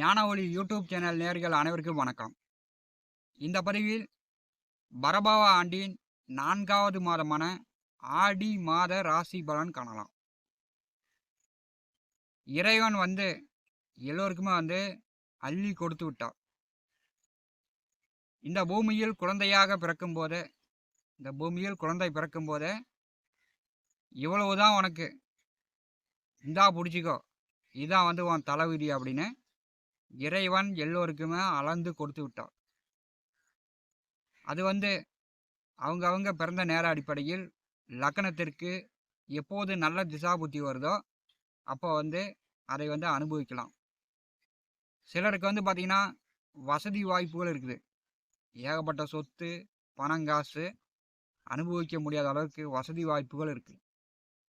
ஞான ஒளி YouTube channel நேயர்கள் அனைவருக்கும் வணக்கம். இந்த பதிவில் பரபாவ ஆண்டின் 4வது மாதமான ஆடி மாத ராசி பலன் காணலாம். இறைவன் எல்லோருக்குமே அள்ளி கொடுத்து விட்டார். இந்த பூமியில் குழந்தை பிறக்கும்போதே இவ்வளவுதான் உனக்கு, இந்தா பிடிச்சிக்கோ, இதான் உன் தலைவிதி அப்படின்னு இறைவன் எல்லோருக்குமே அளந்து கொடுத்து விட்டார். அது அவங்க பிறந்த நேர அடிப்படையில் லக்னத்திற்கு எப்போது நல்ல திசா புத்தி வருதோ அப்போ அதை அனுபவிக்கலாம். சிலருக்கு பார்த்தீங்கன்னா வசதி வாய்ப்புகள் இருக்குது. ஏகப்பட்ட சொத்து பணங்காசு அனுபவிக்க முடியாத அளவுக்கு வசதி வாய்ப்புகள் இருக்குது.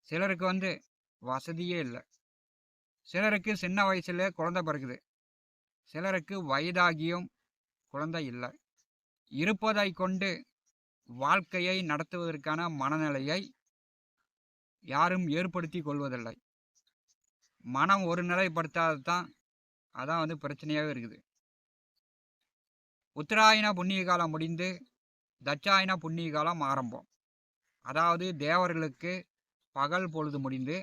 சிலருக்கு வசதியே இல்லை. சிலருக்கு சின்ன வயசுல குழந்தை பிறக்குது. சிலருக்கு வயதாகியும் குழந்தை இல்லை. இருப்பதை கொண்டு வாழ்க்கையை நடத்துவதற்கான மனநிலையை யாரும் ஏற்படுத்தி கொள்வதில்லை. மனம் ஒரு நிலைப்படுத்தாதான் அதான் பிரச்சனையாகவே இருக்குது. உத்தராயண புண்ணிய காலம் முடிந்து தட்சாயண புண்ணிய காலம் ஆரம்பம். அதாவது தேவர்களுக்கு பகல் பொழுது முடிந்து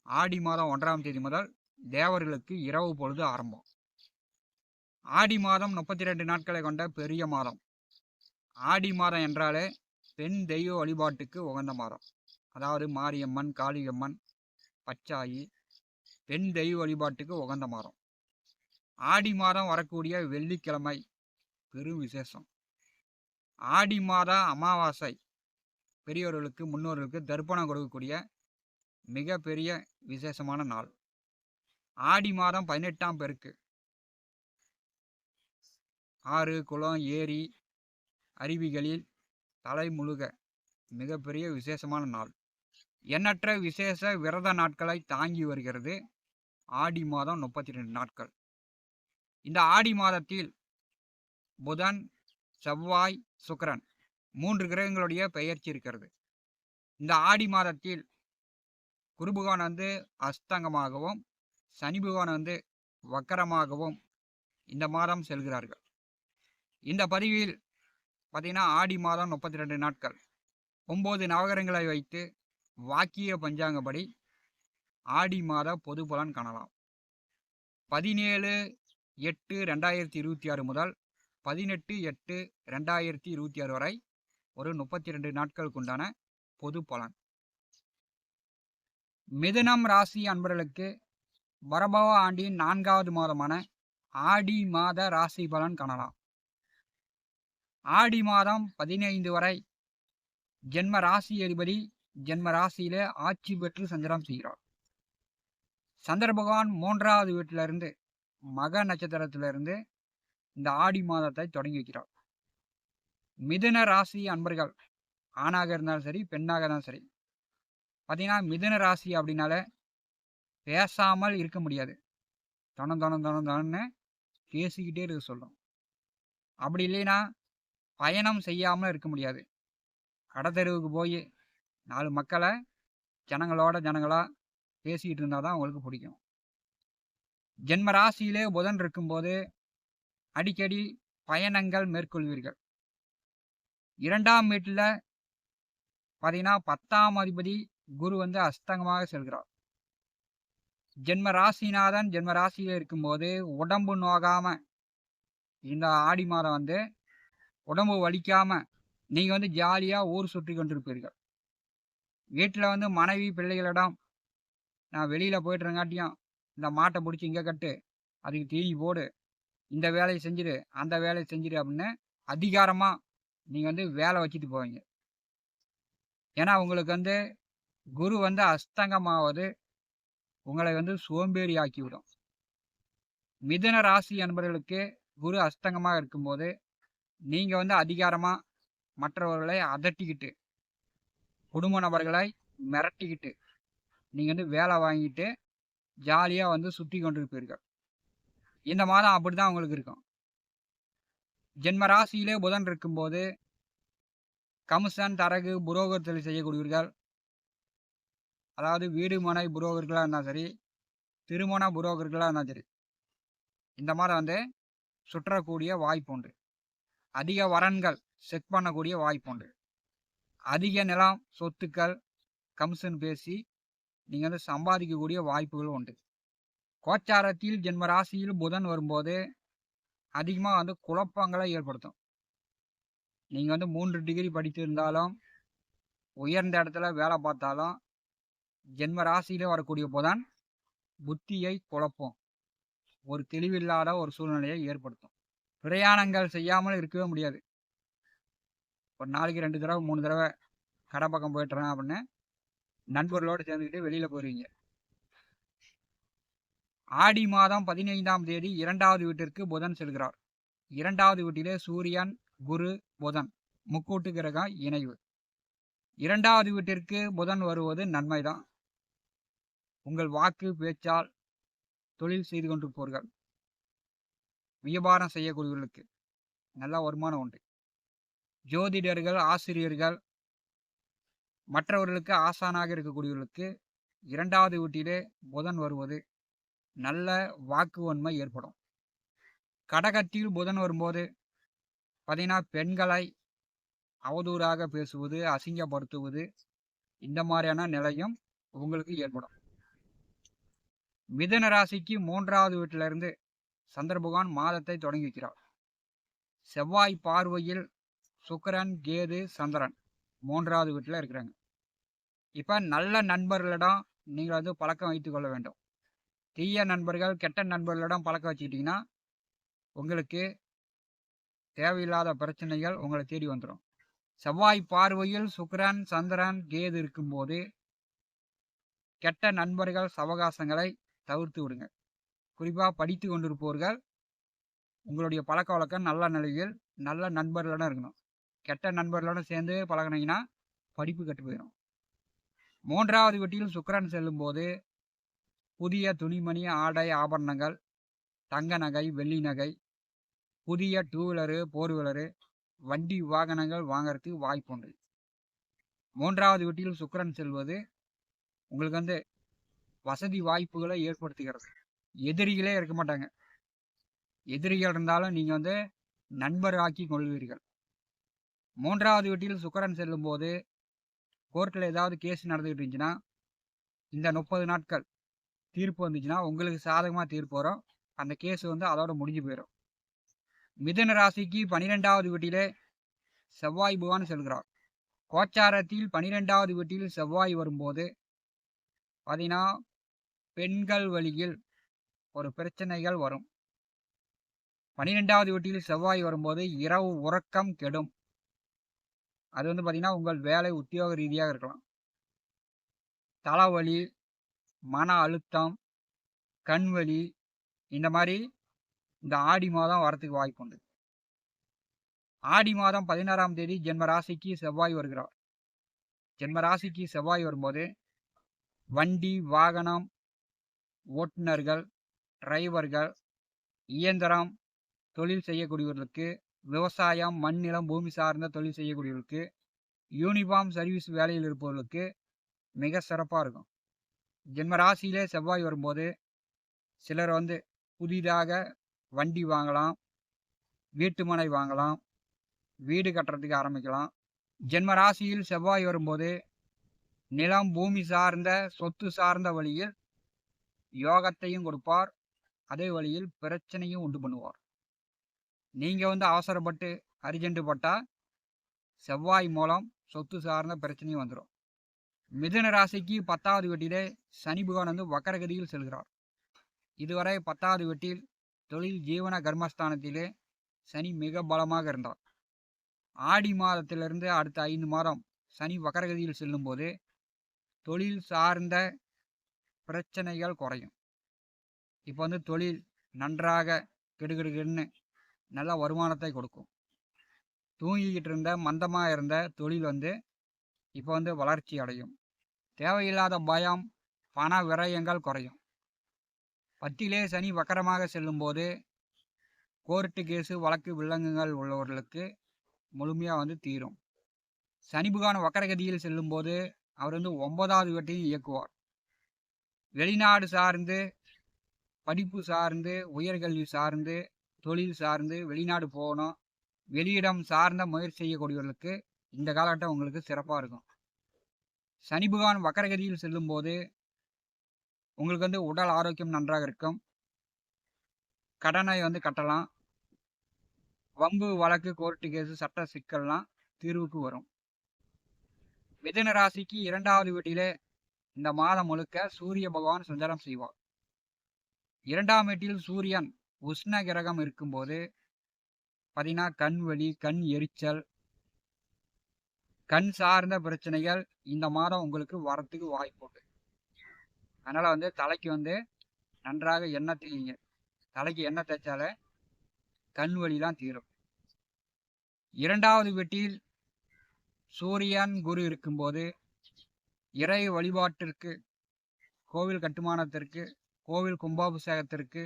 ஆடி மாதம் 1ஆம் தேதி முதல் தேவர்களுக்கு இரவு பொழுது ஆரம்பம். ஆடி மாதம் 32 நாட்களை கொண்ட பெரிய மாதம். ஆடி மாதம் என்றாலே பெண் தெய்வ வழிபாட்டுக்கு உகந்த மாதம். அதாவது மாரியம்மன், காளியம்மன், பச்சாயி, பெண் தெய்வ வழிபாட்டுக்கு உகந்த மாதம். ஆடி மாதம் வரக்கூடிய வெள்ளிக்கிழமை பெரும் விசேஷம். ஆடி மாத அமாவாசை பெரியவர்களுக்கு முன்னோர்களுக்கு தர்ப்பணம் கொடுக்கக்கூடிய மிகப்பெரிய விசேஷமான நாள். ஆடி மாதம் 18ஆம் பெருக்கு. ஆறு, குளம், ஏரி, அருவிகளில் தலை முழுக மிகப்பெரிய விசேஷமான நாள். எண்ணற்ற விசேஷ விரத நாட்களை தாங்கி வருகிறது ஆடி மாதம் 32 நாட்கள். இந்த ஆடி மாதத்தில் புதன், செவ்வாய், சுக்கிரன் 3 கிரகங்களுடைய பெயர்ச்சி இருக்கிறது. இந்த ஆடி மாதத்தில் குரு பகவான் அஸ்தங்கமாகவும் சனி பகவான் வக்கரமாகவும் இந்த மாதம் செல்கிறார்கள். இந்த பதிவில் பார்த்தீங்கன்னா ஆடி மாதம் 32 நாட்கள் 9 நவகிரகங்களை வைத்து வாக்கிய பஞ்சாங்கப்படி ஆடி மாத பொது பலன் காணலாம். 17/8/2026 முதல் 18/8/2026 வரை ஒரு 32 நாட்களுக்கு உண்டான பொது பலன். மிதுனம் ராசி அன்பர்களுக்கு பரபவ ஆண்டின் 4வது மாதமான ஆடி மாத ராசி பலன் காணலாம். ஆடி மாதம் 15 வரை ஜென்ம ராசி அதிபதி ஜென்ம ராசியிலே ஆட்சி பெற்று சஞ்சாரம் செய்கிறார். சந்திர பகவான் 3வது வீட்டிலிருந்து மக நட்சத்திரத்திலிருந்து இந்த ஆடி மாதத்தை தொடங்கி வைக்கிறார். மிதுன ராசி அன்பர்கள் ஆணாக இருந்தாலும் சரி பெண்ணாக இருந்தாலும் சரி பார்த்தீங்கன்னா மிதுன ராசி அப்படின்னாலே பேசாமல் இருக்க முடியாது. தொணன்னு பேசிக்கிட்டே இருக்க சொல்லும். அப்படி இல்லைன்னா பயணம் செய்யாமல் இருக்க முடியாது. கடத்தெருவுக்கு போய் 4 மக்களை ஜனங்களா பேசிக்கிட்டு இருந்தால் தான் அவங்களுக்கு பிடிக்கும். ஜென்ம ராசியிலே புதன் இருக்கும்போது அடிக்கடி பயணங்கள் மேற்கொள்வீர்கள். 2ஆம் வீட்டில் பார்த்தீங்கன்னா 10ஆம் அதிபதி குரு அஸ்தங்கமாக செல்கிறார். ஜென்ம ராசிநாதன் ஜென்ம ராசியில் இருக்கும்போது உடம்பு நோகாம இந்த ஆடி மாதம் உடம்பு வலிக்காம நீங்க ஜாலியா ஊர் சுற்றி கொண்டிருப்பீர்கள். வீட்டில் மனைவி பிள்ளைகளிடம் நான் வெளியில போயிட்டுறங்காட்டியும் இந்த மாட்டை பிடிச்சி இங்கே கட்டு, அதுக்கு தீனி போடு, இந்த வேலையை செஞ்சிரு, அந்த வேலையை செஞ்சிரு அப்படின்னு அதிகாரமா நீங்க வேலை வச்சுட்டு போவீங்க. ஏன்னா உங்களுக்கு குரு அஸ்தங்கமாவது உங்களை சோம்பேறி ஆக்கிவிடும். மிதுன ராசி என்பவர்களுக்கு குரு அஸ்தங்கமாக இருக்கும்போது நீங்க அதிகாரமா மற்றவர்களை அதட்டிக்கிட்டு குடும்ப நபர்களை மிரட்டிக்கிட்டு நீங்க வேலை வாங்கிட்டு ஜாலியா சுற்றி கொண்டிருப்பீர்கள். இந்த மாதம் அப்படிதான் உங்களுக்கு இருக்கும். ஜென்ம ராசியிலே புதன் இருக்கும்போது கமிஷன், தரகு, புரோகர் தொழில் செய்யக்கூடியவர்கள், அதாவது வீடு மனை புரோகர்களாக இருந்தாலும் சரி, திருமண புரோகர்களாக இருந்தாலும் சரி, இந்த மாதம் வந்து சுற்றக்கூடிய வாய்ப்பு உண்டு. அதிக வரன்கள் செக் பண்ணக்கூடிய வாய்ப்பு உண்டு. அதிக நிலம் சொத்துக்கள் கமிஷன் பேசி நீங்கள் வந்து சம்பாதிக்கக்கூடிய வாய்ப்புகளும் உண்டு. கோச்சாரத்தில் ஜென்ம ராசியில் புதன் வரும்போது அதிகமாக வந்து குழப்பங்களை ஏற்படுத்தும். நீங்கள் வந்து 3 டிகிரி படித்திருந்தாலும் உயர்ந்த இடத்துல வேலை பார்த்தாலும் ஜென்ம ராசியிலே வரக்கூடிய புதன் புத்தியை குழப்பம், ஒரு தெளிவில்லாத ஒரு சூழ்நிலையை ஏற்படுத்தும். பிரயாணங்கள் செய்யாமல் இருக்கவே முடியாது. ஒரு நாளைக்கு 2 தடவை 3 தடவை கடை பக்கம் போய்ட்டுறேன் அப்படின்னு நண்பர்களோடு சேர்ந்துக்கிட்டு வெளியில் போயிருவீங்க. ஆடி மாதம் 15ஆம் தேதி 2வது வீட்டிற்கு புதன் செல்கிறார். 2வது வீட்டிலே சூரியன், குரு, புதன் முக்கூட்டு கிரகம் இணைவு. 2வது வீட்டிற்கு புதன் வருவது நன்மைதான். உங்கள் வாக்கு பேச்சால் தொழில் செய்து கொண்டிருப்பவர்கள், வியாபாரம் செய்யக்கூடியவர்களுக்கு நல்ல வருமானம் உண்டு. ஜோதிடர்கள், ஆசிரியர்கள், மற்றவர்களுக்கு ஆசானாக இருக்கக்கூடியவர்களுக்கு 2வது வீட்டிலே புதன் வருவது நல்ல வாக்குவன்மை ஏற்படும். கடகத்தில் புதன் வரும்போது பார்த்தீங்கன்னா பெண்களை அவதூறாக பேசுவது, அசிங்கப்படுத்துவது, இந்த மாதிரியான நிலையும் உங்களுக்கு ஏற்படும். மிதுன ராசிக்கு 3வது வீட்டிலிருந்து சந்திர பகவான் மாதத்தை தொடங்கி வைக்கிறார். செவ்வாய் பார்வையில் சுக்கிரன், கேது, சந்திரன் 3வது வீட்டில் இருக்கிறாங்க. இப்போ நல்ல நண்பர்களிடம் நீங்கள் வந்து பழக்கம் வைத்து கொள்ள வேண்டும். தீய நண்பர்கள், கெட்ட நண்பர்களிடம் பழக்கம் வச்சுக்கிட்டிங்கன்னா உங்களுக்கு தேவையில்லாத பிரச்சனைகள் உங்களை தேடி வந்துடும். செவ்வாய் பார்வையில் சுக்கிரன், சந்திரன், கேது இருக்கும்போது கெட்ட நண்பர்கள் சவகாசங்களை தவிர்த்து விடுங்க. குறிப்பாக படித்து கொண்டிருப்பவர்கள் உங்களுடைய பழக்க வழக்கம் நல்ல நிலையில் நல்ல நண்பர்களிடம் இருக்கணும். கெட்ட நண்பர்களுடன் சேர்ந்து பழகினீங்கன்னா படிப்பு கெட்டு போயிடும். 3வது வீட்டில் சுக்கிரன் செல்லும்போது புதிய துணிமணி, ஆடை, ஆபரணங்கள், தங்க நகை, வெள்ளி நகை, புதிய 2 வீலரு, 4 வீலரு, வண்டி வாகனங்கள் வாங்கறதுக்கு வாய்ப்பு உண்டு. 3வது வீட்டில் சுக்கிரன் செல்வது உங்களுக்கு வந்து வசதி வாய்ப்புகளை ஏற்படுத்துகிறது. எதிரிகளே இருக்க மாட்டாங்க. எதிரிகள் இருந்தாலும் நீங்கள் வந்து நண்பர் ஆக்கி கொள்வீர்கள். 3வது வீட்டில் சுக்கிரன் செல்லும்போது கோர்ட்டில் ஏதாவது கேஸ் நடந்துக்கிட்டு இருந்துச்சுன்னா இந்த 30 நாட்கள் தீர்ப்பு வந்துச்சுன்னா உங்களுக்கு சாதகமாக தீர்ப்பு வரும். அந்த கேஸ் வந்து அதோட முடிஞ்சு போயிடும். மிதுன ராசிக்கு 12வது வீட்டிலே செவ்வாய் பகவான் செல்கிறார். கோச்சாரத்தில் 12வது வீட்டில் செவ்வாய் வரும்போது பார்த்தீங்கன்னா பெண்கள் வழியில் ஒரு பிரச்சனைகள் வரும். 12வது வீட்டில் செவ்வாய் வரும்போது இரவு உறக்கம் கெடும். அது வந்து பார்த்தீங்கன்னா உங்கள் வேலை உத்தியோக ரீதியாக இருக்கலாம். தலைவலி, மன அழுத்தம், கண்வலி, இந்த மாதிரி இந்த ஆடி மாதம் வரத்துக்கு வாய்ப்பு உண்டு. ஆடி மாதம் 16ஆம் தேதி ஜென்ம ராசிக்கு செவ்வாய் வருகிறார். ஜென்ம ராசிக்கு செவ்வாய் வரும்போது வண்டி வாகனம் ஓட்டுநர்கள், டிரைவர்கள், இயந்திரம் தொழில் செய்யக்கூடியவர்களுக்கு, விவசாயம், மண், நிலம், பூமி சார்ந்த தொழில் செய்யக்கூடியவர்களுக்கு, யூனிஃபார்ம் சர்வீஸ் வேலையில் இருப்பவர்களுக்கு மிக சிறப்பாக இருக்கும். ஜென்ம ராசியிலே செவ்வாய் வரும்போது சிலர் வந்து புதிதாக வண்டி வாங்கலாம், வீட்டு மனை வாங்கலாம், வீடு கட்டுறதுக்கு ஆரம்பிக்கலாம். ஜென்ம ராசியில் செவ்வாய் வரும்போது நிலம், பூமி சார்ந்த சொத்து சார்ந்த வழியில் யோகத்தையும் கொடுப்பார். அதே வழியில் பிரச்சனையும் உண்டு பண்ணுவார். நீங்கள் வந்து அவசரப்பட்டு அர்ஜென்ட் பட்டால் செவ்வாய் மூலம் சொத்து சார்ந்த பிரச்சனையும் வந்துடும். மிதுன ராசிக்கு 10வது வீட்டிலே சனி பகவான் வந்து வக்கரகதியில் செல்கிறார். இதுவரை 10வது வீட்டில் தொழில் ஜீவன கர்மஸ்தானத்திலே சனி மிக பலமாக இருந்தார். ஆடி மாதத்திலிருந்து அடுத்த 5 மாதம் சனி வக்கரகதியில் செல்லும்போது தொழில் சார்ந்த பிரச்சனைகள் குறையும். இப்போ வந்து தொழில் நன்றாக கெடுகெடுன்னு நல்ல வருமானத்தை கொடுக்கும். தூங்கிக்கிட்டு இருந்த மந்தமாக இருந்த தொழில் வந்து இப்போ வந்து வளர்ச்சி அடையும். தேவையில்லாத பயம், பண விரயங்கள் குறையும். 10லே சனி வக்கரமாக செல்லும்போது கோர்ட்டு கேஸு வழக்கு வில்லங்கங்கள் உள்ளவர்களுக்கு முழுமையாக வந்து தீரும். சனி பகவான் வக்கரகதியில் செல்லும்போது அவர் வந்து 9வது வீட்டையும் இயக்குவார். வெளிநாடு சார்ந்து படிப்பு சார்ந்து, உயர்கல்வி சார்ந்து, தொழில் சார்ந்து, வெளிநாடு போகணும், வெளியிடம் சார்ந்த முயற்சி செய்யக்கூடியவர்களுக்கு இந்த காலகட்டம் உங்களுக்கு சிறப்பா இருக்கும். சனி பகவான் வக்கரகதியில் செல்லும்போது, உங்களுக்கு வந்து உடல் ஆரோக்கியம் நன்றாக இருக்கும். கடனை வந்து கட்டலாம். வம்பு, வழக்கு, கோர்ட்டு கேஸு, சட்ட சிக்கல்லாம் தீர்வுக்கு வரும். மிதுன ராசிக்கு 2வது வீட்டிலே இந்த மாதம் முழுக்க சூரிய பகவான் சஞ்சாரம் செய்வார். 2ஆம் வீட்டில் சூரியன் உஷ்ண கிரகம் இருக்கும்போது பார்த்தீங்கன்னா, கண் வலி, கண் எரிச்சல், கண் சார்ந்த பிரச்சனைகள் இந்த மாதம் உங்களுக்கு வரத்துக்கு வாய்ப்புண்டு. அதனால வந்து தலைக்கு வந்து நன்றாக எண்ணெய் தேய்ங்க. தலைக்கு எண்ணெய் தேய்ச்சாலே கண் வலிலாம் தீரும். 2வது வீட்டில் சூரியன், குரு இருக்கும்போது இறை வழிபாட்டிற்கு, கோவில் கட்டுமானத்திற்கு, கோவில் கும்பாபிஷேகத்திற்கு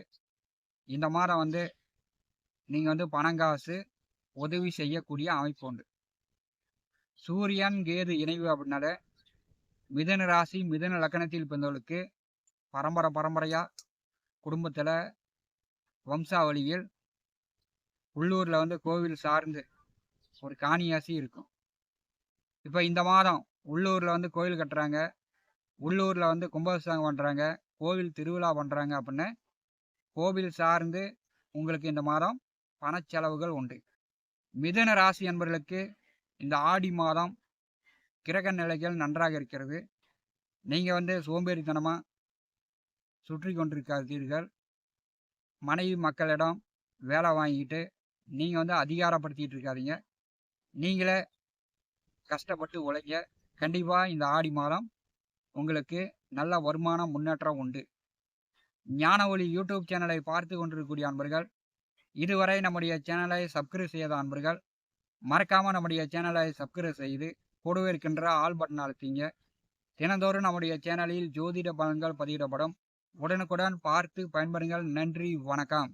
இந்த மாதம் வந்து நீங்க வந்து பணங்காசு உதவி செய்யக்கூடிய அமைப்பு உண்டு. சூரியன், கேது இணைவு அப்படின்னாலே மிதுன ராசி, மிதுன லக்னத்தில் பிறந்தவர்களுக்கு பரம்பரையா குடும்பத்துல வம்சாவளியில் உள்ளூர்ல வந்து கோவில் சார்ந்து ஒரு காணியாசி இருக்கும். இப்ப இந்த மாதம் உள்ளூர்ல வந்து கோவில் கட்டுறாங்க, உள்ளூர்ல வந்து கும்பாபிஷேகம் பண்றாங்க, கோவில் திருவிழா பண்றாங்க அப்படின்னு கோவில் சார்ந்து உங்களுக்கு இந்த மாதம் பணச்செலவுகள் உண்டு. மிதுன ராசி என்பவர்களுக்கு இந்த ஆடி மாதம் கிரக நிலைகள் நன்றாக இருக்கிறது. நீங்க வந்து சோம்பேறித்தனமா சுற்றி கொண்டிருக்காதீர்கள். மனைவி மக்களிடம் வேலை வாங்கிட்டு நீங்க வந்து அதிகாரப்படுத்திட்டு இருக்காதீங்க. நீங்களே கஷ்டப்பட்டு உழைங்க. கண்டிப்பா இந்த ஆடி மாதம் உங்களுக்கு நல்ல வருமானம் முன்னேற்றம் உண்டு. ஞான ஒளி யூடியூப் சேனலை பார்த்து கொண்டிருக்கக்கூடிய அன்பர்கள், இதுவரை நம்முடைய சேனலை சப்ஸ்கிரைப் செய்யாத அன்பர்கள் மறக்காம நம்முடைய சேனலை சப்ஸ்கிரைப் செய்து கூடவே இருக்கின்ற ஆல் பட்டன் அழுத்திங்க. தினந்தோறும் நம்முடைய சேனலில் ஜோதிட பலன்கள் பதிவிடப்படும். உடனுக்குடன் பார்த்து பயன்பெறுங்கள். நன்றி, வணக்கம்.